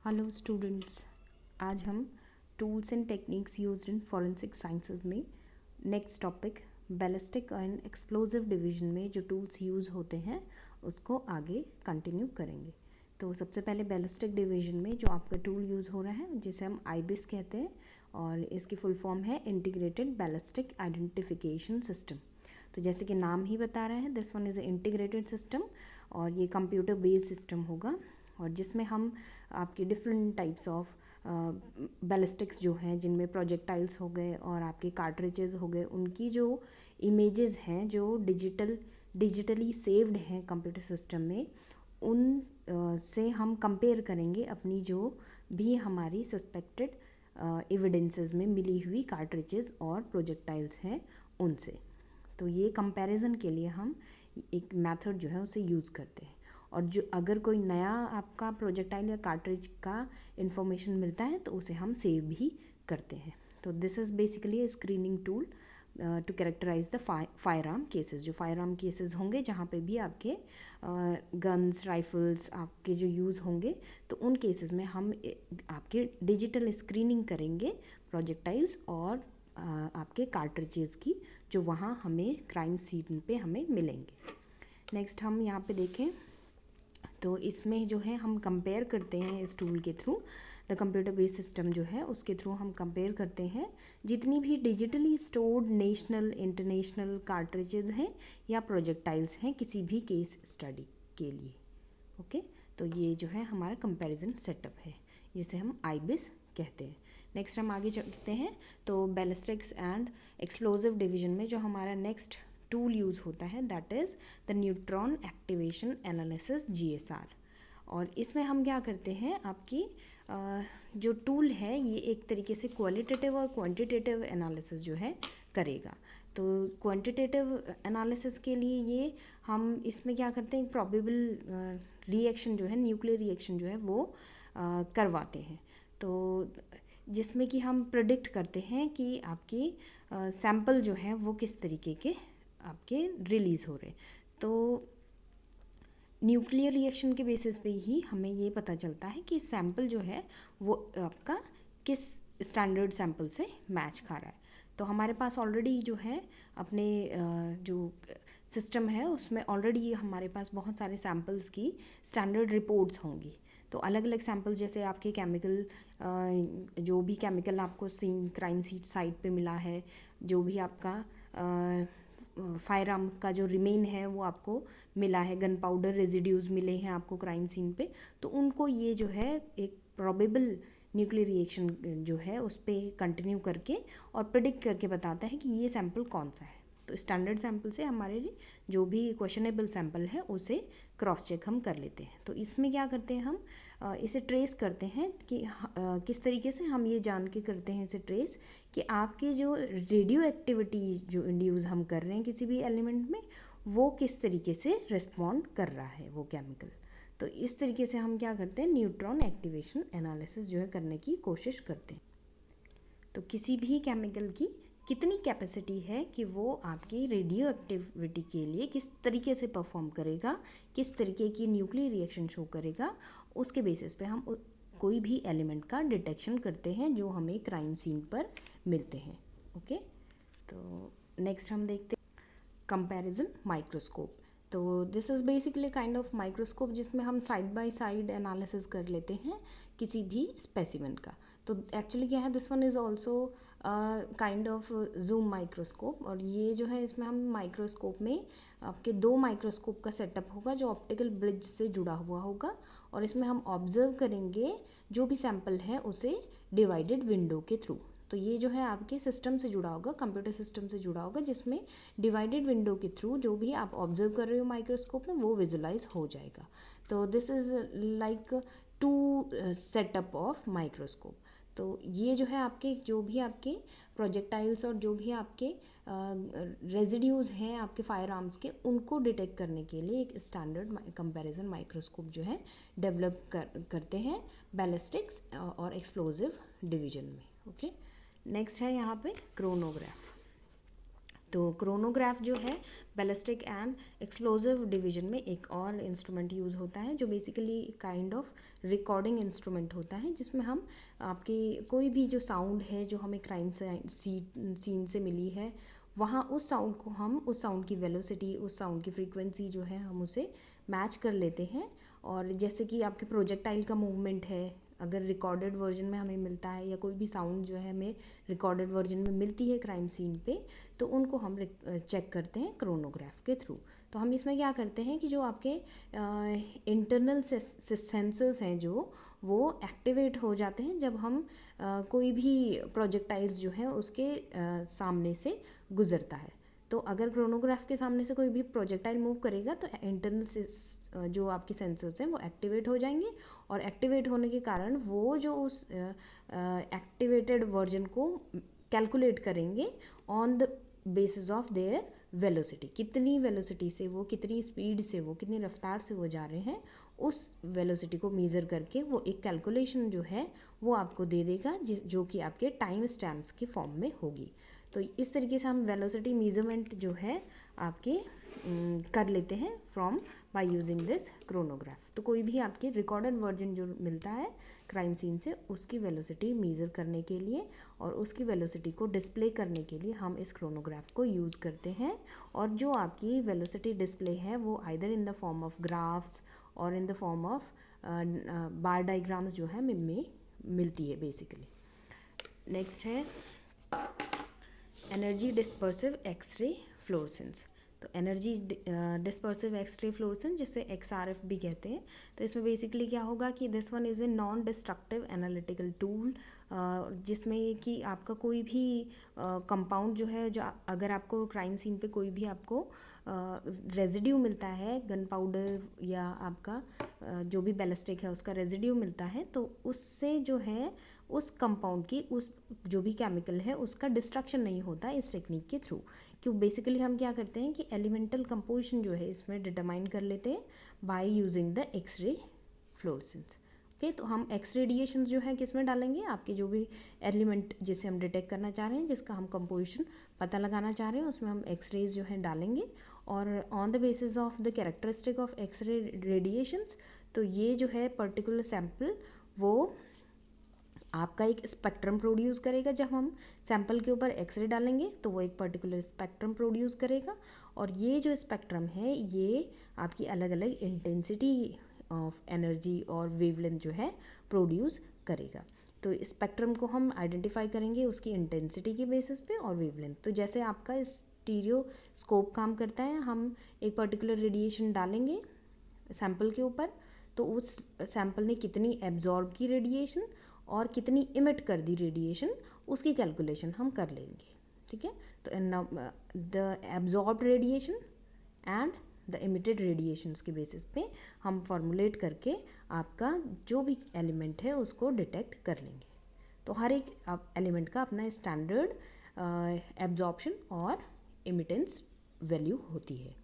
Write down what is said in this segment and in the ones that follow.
Hello students, आज हम tools and techniques used in forensic sciences में next topic ballistic and explosive division में जो टूल्स यूज़ होते हैं उसको आगे कंटिन्यू करेंगे। तो सबसे पहले बैलिस्टिक डिवीजन में जो आपका टूल यूज़ हो रहा है जिसे हम आईबिस कहते हैं और इसकी फुल फॉर्म है इंटीग्रेटेड बैलिस्टिक आइडेंटिफिकेशन सिस्टम। तो जैसे कि नाम ही बता रहा है, this one is a integrated system और ये कंप्यूटर बेस्ड सिस्टम होगा और जिसमें हम आपके डिफरेंट टाइप्स ऑफ बैलिस्टिक्स जो हैं जिनमें प्रोजेक्टाइल्स हो गए और आपके कार्ट्रिजेज हो गए, उनकी जो इमेजेस हैं जो डिजिटली सेव्ड हैं कंप्यूटर सिस्टम में, उन से हम कंपेयर करेंगे अपनी जो भी हमारी सस्पेक्टेड एविडेंसेस में मिली हुई कार्ट्रिजेज और प्रोजेक्टाइल्स हैं उनसे। तो ये कंपैरिजन के लिए हम एक मेथड जो है उसे यूज़ करते हैं। और जो अगर कोई नया आपका प्रोजेक्टाइल या कार्ट्रिज का इंफॉर्मेशन मिलता है तो उसे हम सेव भी करते हैं। तो this is basically a screening tool to characterise the firearm cases. जो फायर आर्म केसेस होंगे जहाँ पे भी आपके गन्स राइफल्स आपके जो यूज़ होंगे, तो उन केसेस में हम आपके डिजिटल स्क्रीनिंग करेंगे प्रोजेक्टाइल्स और आपके कार्ट्रिजेस की, जो वहाँ हमें क्राइम सीन पे हमें मिलेंगे। नेक्स्ट हम यहाँ पे देखें तो इसमें जो है हम कंपेयर करते हैं इस टूल के through, the computer based system जो है उसके थ्रू हम कंपेयर करते हैं जितनी भी digitally stored national international cartridges हैं या प्रोजेक्टाइल्स हैं किसी भी केस स्टडी के लिए। ओके, तो ये जो है हमारा कंपैरिजन सेटअप है जिसे हम आईबिस कहते हैं। नेक्स्ट हम आगे चलते हैं तो बैलिस्टिक्स एंड एक्सप्लोजिव डिवीजन में जो हमारा नेक्स्ट टूल यूज़ होता है that is the neutron activation analysis GSR। और इसमें हम क्या करते हैं, आपकी जो टूल है ये एक तरीके से क्वालिटेटिव और क्वांटिटेटिव एनालिसिस जो है करेगा। तो क्वांटिटेटिव एनालिसिस के लिए ये हम इसमें क्या करते हैं, प्रोबेबल रिएक्शन जो है, न्यूक्लियर रिएक्शन जो है वो करवाते हैं। तो जिसमें कि हम प्रेडिक्ट करते हैं कि आपकी सैंपल जो है वो किस तरीके के आपके रिलीज़ हो रहे। तो न्यूक्लियर रिएक्शन के बेसिस पे ही हमें ये पता चलता है कि सैंपल जो है वो आपका किस स्टैंडर्ड सैंपल से मैच खा रहा है। तो हमारे पास ऑलरेडी जो है अपने जो सिस्टम है उसमें ऑलरेडी हमारे पास बहुत सारे सैंपल्स की स्टैंडर्ड रिपोर्ट्स होंगी। तो अलग अलग सैंपल जैसे आपके केमिकल, जो भी केमिकल आपको सीन क्राइम साइट पे मिला है, जो भी आपका फायर आर्म का जो रिमेन है वो आपको मिला है, गन पाउडर रेजिड्यूज़ मिले हैं आपको क्राइम सीन पे, तो उनको ये जो है एक प्रोबेबल न्यूक्लियर रिएक्शन जो है उस पर कंटिन्यू करके और प्रेडिक्ट करके बताता है कि ये सैंपल कौन सा है। तो स्टैंडर्ड सैंपल से हमारे जो भी क्वेश्चनेबल सैंपल है उसे क्रॉस चेक हम कर लेते हैं। तो इसमें क्या करते हैं, हम इसे ट्रेस करते हैं कि किस तरीके से हम ये जान के करते हैं इसे ट्रेस कि आपकी जो रेडियो एक्टिविटी जो इंड्यूस हम कर रहे हैं किसी भी एलिमेंट में, वो किस तरीके से रिस्पॉन्ड कर रहा है वो केमिकल। तो इस तरीके से हम क्या करते हैं, न्यूट्रॉन एक्टिवेशन एनालिसिस जो है करने की कोशिश करते हैं। तो किसी भी केमिकल की कितनी कैपेसिटी है कि वो आपकी रेडियो एक्टिविटी के लिए किस तरीके से परफॉर्म करेगा, किस तरीके की न्यूक्लियर रिएक्शन शो करेगा, उसके बेसिस पे हम कोई भी एलिमेंट का डिटेक्शन करते हैं जो हमें क्राइम सीन पर मिलते हैं। ओके, तो नेक्स्ट हम देखते हैं कंपैरिजन माइक्रोस्कोप। तो this is basically kind of microscope जिसमें हम साइड बाय साइड एनालिसिस कर लेते हैं किसी भी स्पेसिमेन का। तो एक्चुअली क्या है, this one is also kind of zoom microscope. और ये जो है इसमें हम माइक्रोस्कोप में आपके 2 माइक्रोस्कोप का सेटअप होगा जो ऑप्टिकल ब्रिज से जुड़ा हुआ होगा और इसमें हम ऑब्जर्व करेंगे जो भी सैंपल है उसे डिवाइडेड विंडो के थ्रू। तो ये जो है आपके सिस्टम से जुड़ा होगा, कंप्यूटर सिस्टम से जुड़ा होगा, जिसमें डिवाइडेड विंडो के थ्रू जो भी आप ऑब्जर्व कर रहे हो माइक्रोस्कोप में वो विजुलाइज हो जाएगा। तो this is like 2 setup of microscope. तो ये जो है आपके जो भी आपके प्रोजेक्टाइल्स और जो भी आपके रेजिड्यूज़ हैं आपके फायर आर्म्स के, उनको डिटेक्ट करने के लिए एक स्टैंडर्ड कंपैरिजन माइक्रोस्कोप जो है डेवलप करते हैं बैलिस्टिक्स और एक्सप्लोजिव डिवीजन में। ओके, नेक्स्ट है यहाँ पे क्रोनोग्राफ। तो क्रोनोग्राफ जो है बैलिस्टिक एंड एक्सप्लोजिव डिवीजन में एक और इंस्ट्रूमेंट यूज़ होता है जो basically kind of recording instrument होता है, जिसमें हम आपकी कोई भी जो साउंड है जो हमें क्राइम सीन से मिली है, वहाँ उस साउंड को हम उस साउंड की वेलोसिटी, उस साउंड की फ्रीक्वेंसी जो है हम उसे मैच कर लेते हैं। और जैसे कि आपके प्रोजेक्टाइल का मूवमेंट है, अगर रिकॉर्डेड वर्जन में हमें मिलता है या कोई भी साउंड जो है हमें रिकॉर्डेड वर्जन में मिलती है क्राइम सीन पे, तो उनको हम चेक करते हैं क्रोनोग्राफ के थ्रू। तो हम इसमें क्या करते हैं कि जो आपके इंटरनल सेंसर्स हैं जो वो एक्टिवेट हो जाते हैं जब हम कोई भी प्रोजेक्टाइल्स जो है उसके सामने से गुजरता है। तो अगर क्रोनोग्राफ के सामने से कोई भी प्रोजेक्टाइल मूव करेगा तो इंटरनल जो आपके सेंसर्स हैं वो एक्टिवेट हो जाएंगे, और एक्टिवेट होने के कारण वो जो उस एक्टिवेटेड वर्जन को कैलकुलेट करेंगे on the basis of their velocity, कितनी वेलोसिटी से वो, कितनी स्पीड से वो, कितनी रफ्तार से वो जा रहे हैं, उस वेलोसिटी को मेज़र करके वो एक कैलकुलेशन जो है वो आपको दे देगा, जो कि आपके टाइम स्टैम्प्स की फॉर्म में होगी। तो इस तरीके से हम वेलोसिटी मेजरमेंट जो है आपके कर लेते हैं from by using this chronograph. तो कोई भी आपके रिकॉर्डेड वर्जन जो मिलता है क्राइम सीन से, उसकी वेलोसिटी मेज़र करने के लिए और उसकी वेलोसिटी को डिस्प्ले करने के लिए हम इस क्रोनोग्राफ को यूज़ करते हैं। और जो आपकी वेलोसिटी डिस्प्ले है वो either in the form of graphs और in the form of bar diagrams जो है में मिलती है बेसिकली। नेक्स्ट है एनर्जी डिस्पर्सिव एक्सरे फ्लोरेसेंस। तो एनर्जी डिस्पर्सिव एक्सरे फ्लोरेसेंस जिसे XRF भी कहते हैं। तो इसमें बेसिकली क्या होगा कि this one is a non destructive analytical tool, जिसमें कि आपका कोई भी कंपाउंड जो है, जो अगर आपको क्राइम सीन पे कोई भी आपको रेजिड्यू मिलता है, गन पाउडर या आपका जो भी बैलिस्टिक है उसका रेजिड्यू मिलता है, तो उससे जो है उस कंपाउंड की, उस जो भी केमिकल है उसका डिस्ट्रक्शन नहीं होता इस टेक्निक के थ्रू। क्यों बेसिकली हम क्या करते हैं कि एलिमेंटल कंपोजिशन जो है इसमें डिटरमाइन कर लेते हैं by using the x-ray fluorescence. Okay, तो हम एक्स रेडिएशन जो है किस में डालेंगे, आपके जो भी एलिमेंट जिसे हम डिटेक्ट करना चाह रहे हैं, जिसका हम कंपोजिशन पता लगाना चाह रहे हैं, उसमें हम एक्स रेज जो है डालेंगे। और on the basis of the characteristic of X ray radiations, तो ये जो है पर्टिकुलर सैम्पल वो आपका एक स्पेक्ट्रम प्रोड्यूस करेगा। जब हम सैंपल के ऊपर एक्सरे डालेंगे तो वो एक पर्टिकुलर स्पेक्ट्रम प्रोड्यूस करेगा, और ये जो स्पेक्ट्रम है ये आपकी अलग अलग इंटेंसिटी ऑफ एनर्जी और वेवलेंथ जो है प्रोड्यूस करेगा। तो स्पेक्ट्रम को हम आइडेंटिफाई करेंगे उसकी इंटेंसिटी के बेसिस पे और वेवलेंथ। तो जैसे आपका स्टीरियोस्कोप काम करता है, हम एक पर्टिकुलर रेडिएशन डालेंगे सैंपल के ऊपर, तो उस सैंपल ने कितनी एब्जॉर्ब की रेडिएशन और कितनी इमिट कर दी रेडिएशन, उसकी कैलकुलेशन हम कर लेंगे। ठीक है, तो the absorb radiation and the emitted radiations के बेसिस पे हम फॉर्मुलेट करके आपका जो भी एलिमेंट है उसको डिटेक्ट कर लेंगे। तो हर एक एलिमेंट का अपना स्टैंडर्ड एब्जॉर्प्शन और इमिटेंस वैल्यू होती है।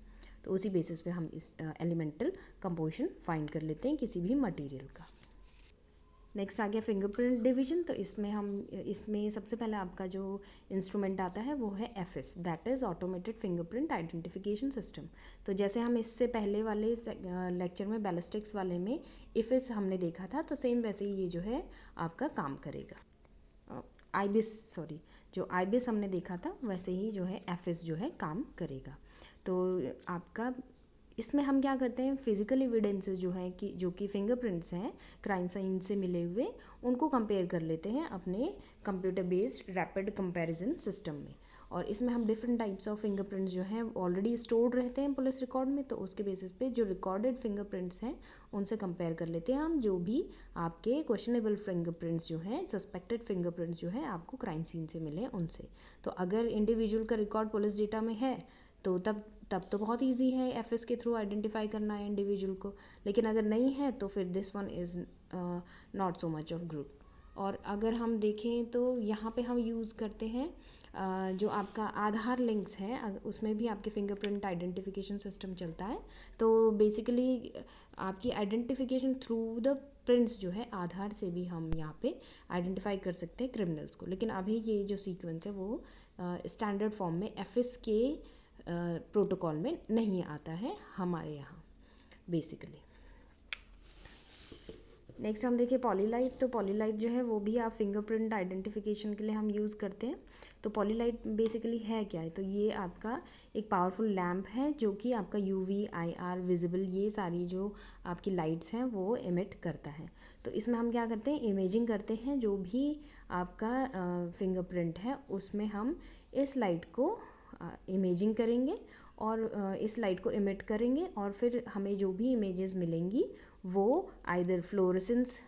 तो उसी बेसिस पे हम इस एलिमेंटल कंपोजिशन फाइंड कर लेते हैं किसी भी मटेरियल का। नेक्स्ट आ गया फिंगरप्रिंट डिवीजन। तो इसमें सबसे पहले आपका जो इंस्ट्रूमेंट आता है वो है FS, that is automated fingerprint identification system. तो जैसे हम इससे पहले वाले लेक्चर में बैलिस्टिक्स वाले में IFIS हमने देखा था, तो सेम वैसे ही ये जो है आपका काम करेगा। जो IBIS हमने देखा था वैसे ही जो है FS जो है काम करेगा। तो आपका इसमें हम क्या करते हैं, फिजिकल एविडेंसेस जो है कि जो कि फिंगरप्रिंट्स हैं क्राइम साइन से मिले हुए, उनको कंपेयर कर लेते हैं अपने computer based rapid comparison system में। और इसमें हम डिफरेंट टाइप्स ऑफ फिंगरप्रिंट्स जो हैं ऑलरेडी स्टोर्ड रहते हैं पुलिस रिकॉर्ड में, तो उसके बेसिस पे जो रिकॉर्डेड फिंगरप्रिंट्स हैं उनसे कंपेयर कर लेते हैं हम, जो भी आपके क्वेश्चनेबल फिंगरप्रिंट्स जो हैं, सस्पेक्टेड फिंगरप्रिंट्स जो हैं आपको क्राइम सीन से मिले उनसे। तो अगर इंडिविजुअल का रिकॉर्ड पुलिस डेटा में है तो तब तो बहुत इजी है FS के थ्रू आइडेंटिफाई करना है इंडिविजुअल को, लेकिन अगर नहीं है तो फिर this one is not so much of good. और अगर हम देखें तो यहाँ पे हम यूज़ करते हैं जो आपका आधार लिंक्स है उसमें भी आपके फिंगरप्रिंट आइडेंटिफिकेशन सिस्टम चलता है। तो बेसिकली आपकी आइडेंटिफिकेशन थ्रू द प्रिंट्स जो है आधार से भी हम यहाँ पे आइडेंटिफाई कर सकते हैं क्रिमिनल्स को। लेकिन अभी ये जो सीक्वेंस है वो स्टैंडर्ड फॉर्म में एफिस के प्रोटोकॉल में नहीं आता है हमारे यहाँ बेसिकली। नेक्स्ट हम देखिए पॉलीलाइट। तो पॉलीलाइट जो है वो भी आप फिंगरप्रिंट आइडेंटिफिकेशन के लिए हम यूज़ करते हैं। तो पॉलीलाइट बेसिकली है क्या है, तो ये आपका एक पावरफुल लैम्प है जो कि आपका यूवी, आईआर, विजिबल ये सारी जो आपकी लाइट्स हैं वो एमिट करता है। तो इसमें हम क्या करते हैं, इमेजिंग करते हैं जो भी आपका फिंगरप्रिंट है उसमें हम इस लाइट को इमेजिंग करेंगे और इस लाइट को इमिट करेंगे और फिर हमें जो भी इमेजेस मिलेंगी वो आइदर फ्लोरेसेंस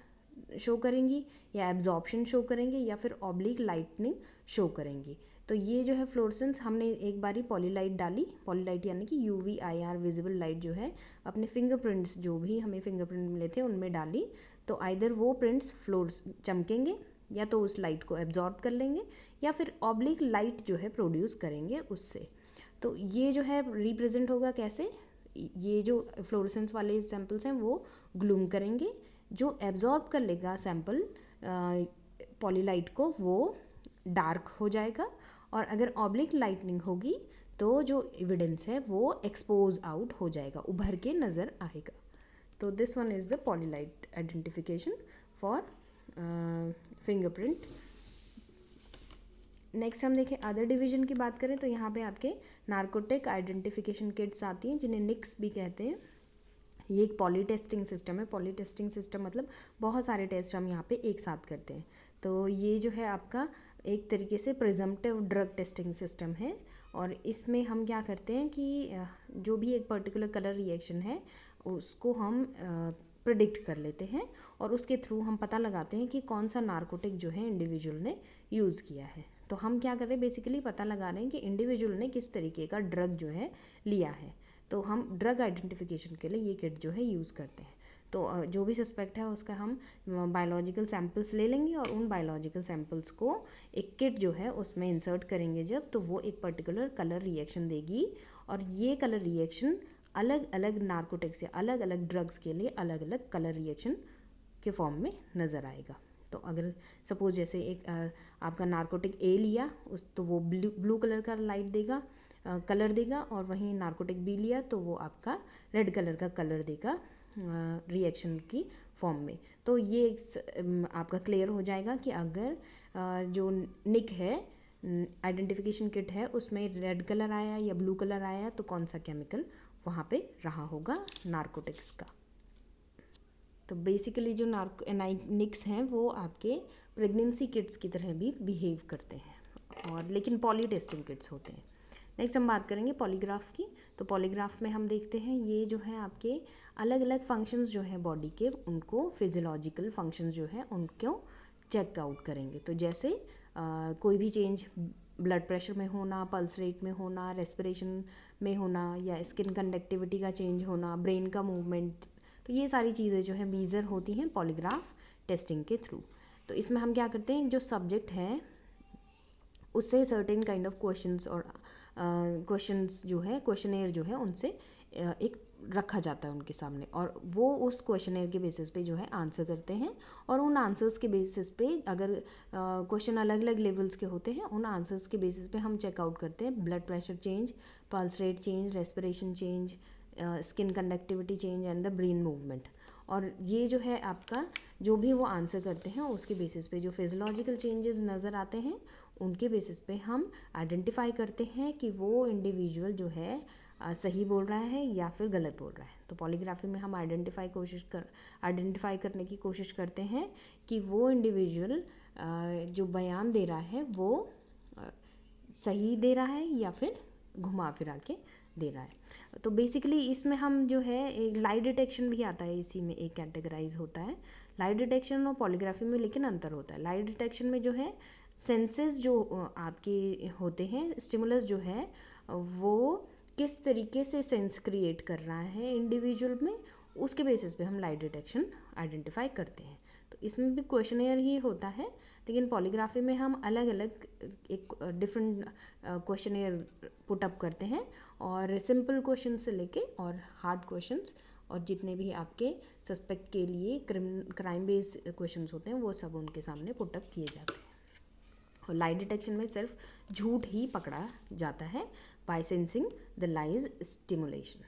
शो करेंगी या एब्जॉर्प्शन शो करेंगे या फिर ऑब्लिक लाइटनिंग शो करेंगी। तो ये जो है फ्लोरेसेंस हमने एक बारी पॉलीलाइट डाली, पॉलीलाइट यानी कि यूवी, आईआर, विजिबल लाइट जो है अपने फिंगरप्रिंट्स जो भी हमें फिंगरप्रिंट मिले थे उनमें डाली, तो आइदर वो प्रिंट्स फ्लोर चमकेंगे या तो उस लाइट को एब्जॉर्ब कर लेंगे या फिर ऑब्लिक लाइट जो है प्रोड्यूस करेंगे उससे। तो ये जो है रिप्रेजेंट होगा कैसे, ये जो फ्लोरेसेंस वाले सैंपल्स हैं वो ग्लूम करेंगे, जो एब्जॉर्ब कर लेगा सैंपल पॉलीलाइट को वो डार्क हो जाएगा, और अगर ऑब्लिक लाइटनिंग होगी तो जो एविडेंस है वो एक्सपोज आउट हो जाएगा, उभर के नज़र आएगा। तो this one is the Polilight identification for fingerprint. Next हम देखें अदर डिवीजन की बात करें तो यहाँ पे आपके नार्कोटिक आइडेंटिफिकेशन किट्स आती हैं जिन्हें निक्स भी कहते हैं। ये एक पॉली टेस्टिंग सिस्टम है। पॉली टेस्टिंग सिस्टम मतलब बहुत सारे टेस्ट हम यहाँ पे एक साथ करते हैं। तो ये जो है आपका एक तरीके से प्रिजम्पटिव ड्रग टेस्टिंग सिस्टम है और इसमें हम क्या करते हैं कि जो भी एक पर्टिकुलर कलर रिएक्शन है उसको हम प्रिडिक्ट कर लेते हैं और उसके थ्रू हम पता लगाते हैं कि कौन सा नार्कोटिक जो है इंडिविजुअल ने यूज़ किया है। तो हम क्या कर रहे हैं, बेसिकली पता लगा रहे हैं कि इंडिविजुअल ने किस तरीके का ड्रग जो है लिया है। तो हम ड्रग आइडेंटिफिकेशन के लिए ये किट जो है यूज़ करते हैं। तो जो भी सस्पेक्ट है उसका हम बायोलॉजिकल सैंपल्स ले लेंगे और उन बायोलॉजिकल सैंपल्स को एक किट जो है उसमें इंसर्ट करेंगे जब, तो वो एक पर्टिकुलर कलर रिएक्शन देगी और ये कलर रिएक्शन अलग अलग नार्कोटिक्स या अलग अलग ड्रग्स के लिए अलग अलग कलर रिएक्शन के फॉर्म में नज़र आएगा। तो अगर सपोज जैसे एक आपका नार्कोटिक ए लिया उस तो वो ब्लू कलर का लाइट देगा, कलर देगा, और वहीं नार्कोटिक बी लिया तो वो आपका रेड कलर का कलर देगा रिएक्शन की फॉर्म में। तो ये आपका क्लियर हो जाएगा कि अगर जो निक है आइडेंटिफिकेशन किट है उसमें रेड कलर आया या ब्लू कलर आया तो कौन सा केमिकल वहाँ पे रहा होगा नार्कोटिक्स का। तो बेसिकली जो निक्स हैं वो आपके प्रेगनेंसी किट्स की तरह भी बिहेव करते हैं और लेकिन पॉली टेस्टिंग किट्स होते हैं। नेक्स्ट हम बात करेंगे पॉलीग्राफ की। तो पॉलीग्राफ में हम देखते हैं ये जो है आपके अलग अलग फंक्शंस जो हैं बॉडी के उनको फिजियोलॉजिकल फंक्शंस जो है उनको चेक आउट करेंगे। तो जैसे कोई भी चेंज ब्लड प्रेशर में होना, पल्स रेट में होना, रेस्पिरेशन में होना या स्किन कंडक्टिविटी का चेंज होना, ब्रेन का मूवमेंट, तो ये सारी चीज़ें जो है मीज़र होती हैं पॉलीग्राफ टेस्टिंग के थ्रू। तो इसमें हम क्या करते हैं, जो सब्जेक्ट है उससे सर्टेन काइंड ऑफ क्वेश्चंस और क्वेश्चंस जो है क्वेश्चनेयर जो है उनसे एक रखा जाता है उनके सामने और वो उस क्वेश्चनेयर के बेसिस पे जो है आंसर करते हैं और उन आंसर्स के बेसिस पे अगर क्वेश्चन अलग अलग लेवल्स के होते हैं उन आंसर्स के बेसिस पे हम चेकआउट करते हैं blood pressure change, pulse rate change, respiration change, skin conductivity change and the brain movement. और ये जो है आपका जो भी वो आंसर करते हैं उसके बेसिस पे जो फिजियोलॉजिकल चेंजेस नज़र आते हैं उनके बेसिस पे हम आइडेंटिफाई करते हैं कि वो इंडिविजुअल जो है सही बोल रहा है या फिर गलत बोल रहा है। तो पॉलीग्राफी में हम आइडेंटिफाई करने की कोशिश करते हैं कि वो इंडिविजुअल जो बयान दे रहा है वो सही दे रहा है या फिर घुमा फिरा के दे रहा है। तो बेसिकली इसमें हम जो है एक लाई डिटेक्शन भी आता है, इसी में एक कैटेगराइज होता है लाई डिटेक्शन और पॉलीग्राफी में, लेकिन अंतर होता है। लाई डिटेक्शन में जो है सेंसेस जो आपके होते हैं, स्टिमुलस जो है वो किस तरीके से सेंस क्रिएट कर रहा है इंडिविजुअल में, उसके बेसिस पे हम लाई डिटेक्शन आइडेंटिफाई करते हैं। तो इसमें भी क्वेश्चनेयर ही होता है, लेकिन पॉलीग्राफी में हम अलग अलग एक डिफरेंट क्वेश्चनेयर पुट अप करते हैं, और सिंपल क्वेश्चन से लेके और हार्ड क्वेश्चंस और जितने भी आपके सस्पेक्ट के लिए क्राइम बेस्ड क्वेश्चंस होते हैं वो सब उनके सामने पुट अप किए जाते हैं। और लाई डिटेक्शन में सिर्फ झूठ ही पकड़ा जाता है by sensing the lies stimulation.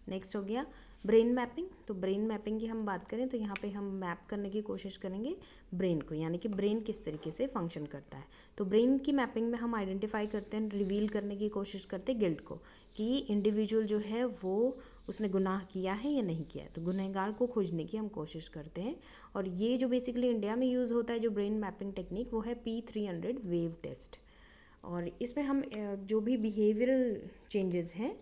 Next हो गया ब्रेन मैपिंग। तो ब्रेन मैपिंग की हम बात करें तो यहाँ पे हम मैप करने की कोशिश करेंगे ब्रेन को, यानी कि ब्रेन किस तरीके से फंक्शन करता है। तो ब्रेन की मैपिंग में हम आइडेंटिफाई करते हैं, रिवील करने की कोशिश करते हैं गिल्ट को, कि इंडिविजुअल जो है वो उसने गुनाह किया है या नहीं किया है। तो गुनहगार को खोजने की हम कोशिश करते हैं। और ये जो बेसिकली इंडिया में यूज़ होता है जो ब्रेन मैपिंग टेक्निक, वो है P300 वेव टेस्ट। और इसमें हम जो भी बिहेवियरल चेंजेस हैं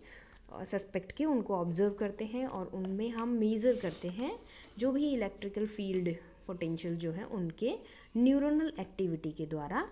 सस्पेक्ट के, उनको ऑब्जर्व करते हैं और उनमें हम मेज़र करते हैं जो भी इलेक्ट्रिकल फील्ड पोटेंशियल जो है उनके न्यूरोनल एक्टिविटी के द्वारा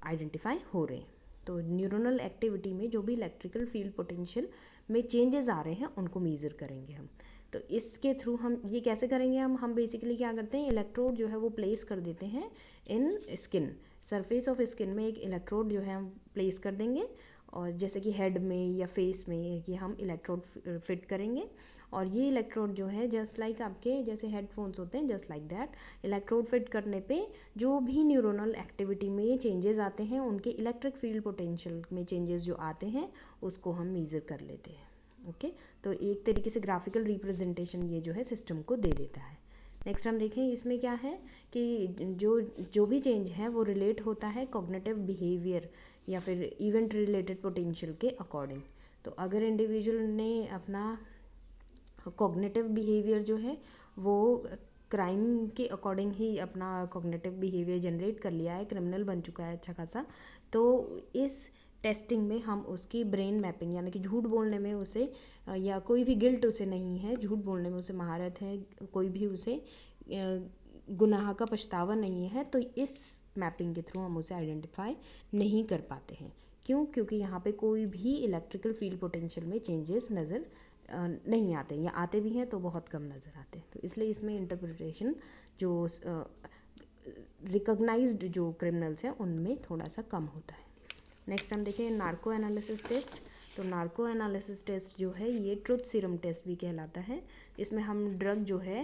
आइडेंटिफाई हो रहे हैं। तो न्यूरोनल एक्टिविटी में जो भी इलेक्ट्रिकल फील्ड पोटेंशियल में चेंजेस आ रहे हैं उनको मेज़र करेंगे हम। तो इसके थ्रू हम ये कैसे करेंगे, हम बेसिकली क्या करते हैं, इलेक्ट्रोड जो है वो प्लेस कर देते हैं इन स्किन, सरफेस ऑफ स्किन में एक इलेक्ट्रोड जो है हम प्लेस कर देंगे, और जैसे कि हेड में या फेस में ये हम इलेक्ट्रोड फिट करेंगे। और ये इलेक्ट्रोड जो है जस्ट लाइक आपके जैसे हेडफोन्स होते हैं, just like that electrode fit करने पे जो भी न्यूरोनल एक्टिविटी में चेंजेस आते हैं, उनके इलेक्ट्रिक फील्ड पोटेंशियल में चेंजेस जो आते हैं उसको हम मेज़र कर लेते हैं। ओके, तो एक तरीके से ग्राफिकल रिप्रेजेंटेशन ये जो है सिस्टम को दे देता है। नेक्स्ट हम देखें इसमें क्या है कि जो भी चेंज है वो रिलेट होता है कॉग्निटिव बिहेवियर या फिर इवेंट रिलेटेड पोटेंशियल के अकॉर्डिंग। तो अगर इंडिविजुअल ने अपना कॉग्निटिव बिहेवियर जो है वो क्राइम के अकॉर्डिंग ही अपना कॉग्निटिव बिहेवियर जनरेट कर लिया है, क्रिमिनल बन चुका है अच्छा खासा, तो इस टेस्टिंग में हम उसकी ब्रेन मैपिंग, यानी कि झूठ बोलने में उसे या कोई भी गिल्ट उसे नहीं है, झूठ बोलने में उसे महारत है, कोई भी उसे गुनाह का पछतावा नहीं है, तो इस मैपिंग के थ्रू हम उसे आइडेंटिफाई नहीं कर पाते हैं। क्यों? क्योंकि यहाँ पे कोई भी इलेक्ट्रिकल फील्ड पोटेंशियल में चेंजेस नज़र नहीं आते, या आते भी हैं तो बहुत कम नज़र आते हैं। तो इसलिए इसमें इंटरप्रिटेशन जो रिकॉग्नाइज्ड जो क्रिमिनल्स हैं उनमें थोड़ा सा कम होता है। नेक्स्ट हम देखें नार्को एनालिसिस टेस्ट। तो नार्को एनालिसिस टेस्ट जो है ये ट्रुथ सीरम टेस्ट भी कहलाता है। इसमें हम ड्रग जो है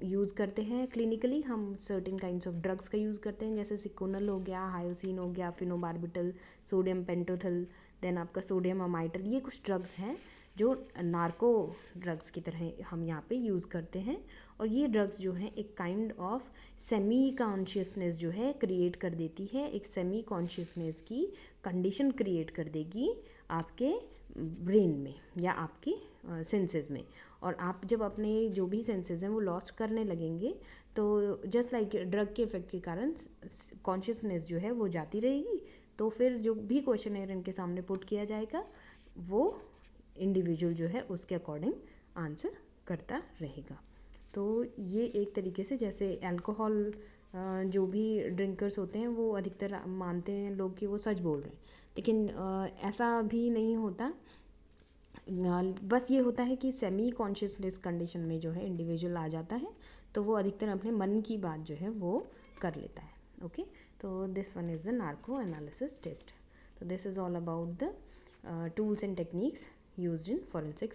यूज़ करते हैं क्लिनिकली, हम सर्टेन काइंड्स ऑफ ड्रग्स का यूज़ करते हैं, जैसे सिकोनल हो गया, हायोसिन हो गया, फिनोबार्बिटल, सोडियम पेंटोथल, देन आपका सोडियम अमाइटल, ये कुछ ड्रग्स हैं जो नार्को ड्रग्स की तरह हम यहाँ पे यूज़ करते हैं। और ये ड्रग्स जो हैं एक काइंड ऑफ सेमी कॉन्शियसनेस जो है क्रिएट कर देती है, एक सेमी कॉन्शियसनेस की कंडीशन क्रिएट कर देगी आपके ब्रेन में या आपकी सेंसेस में। और आप जब अपने जो भी सेंसेस हैं वो लॉस्ट करने लगेंगे तो जस्ट लाइक ड्रग के इफेक्ट के कारण कॉन्शियसनेस जो है वो जाती रहेगी। तो फिर जो भी क्वेश्चनेयर इनके सामने पुट किया जाएगा वो इंडिविजुअल जो है उसके अकॉर्डिंग आंसर करता रहेगा। तो ये एक तरीके से जैसे अल्कोहल जो भी ड्रिंकर्स होते हैं वो अधिकतर मानते हैं लोग कि वो सच बोल रहे हैं, लेकिन ऐसा भी नहीं होता। बस ये होता है कि सेमी कॉन्शियसनेस कंडीशन में जो है इंडिविजुअल आ जाता है तो वो अधिकतर अपने मन की बात जो है वो कर लेता है। ओके, तो this one is the narco analysis test. तो this is all about the tools and techniques used in forensic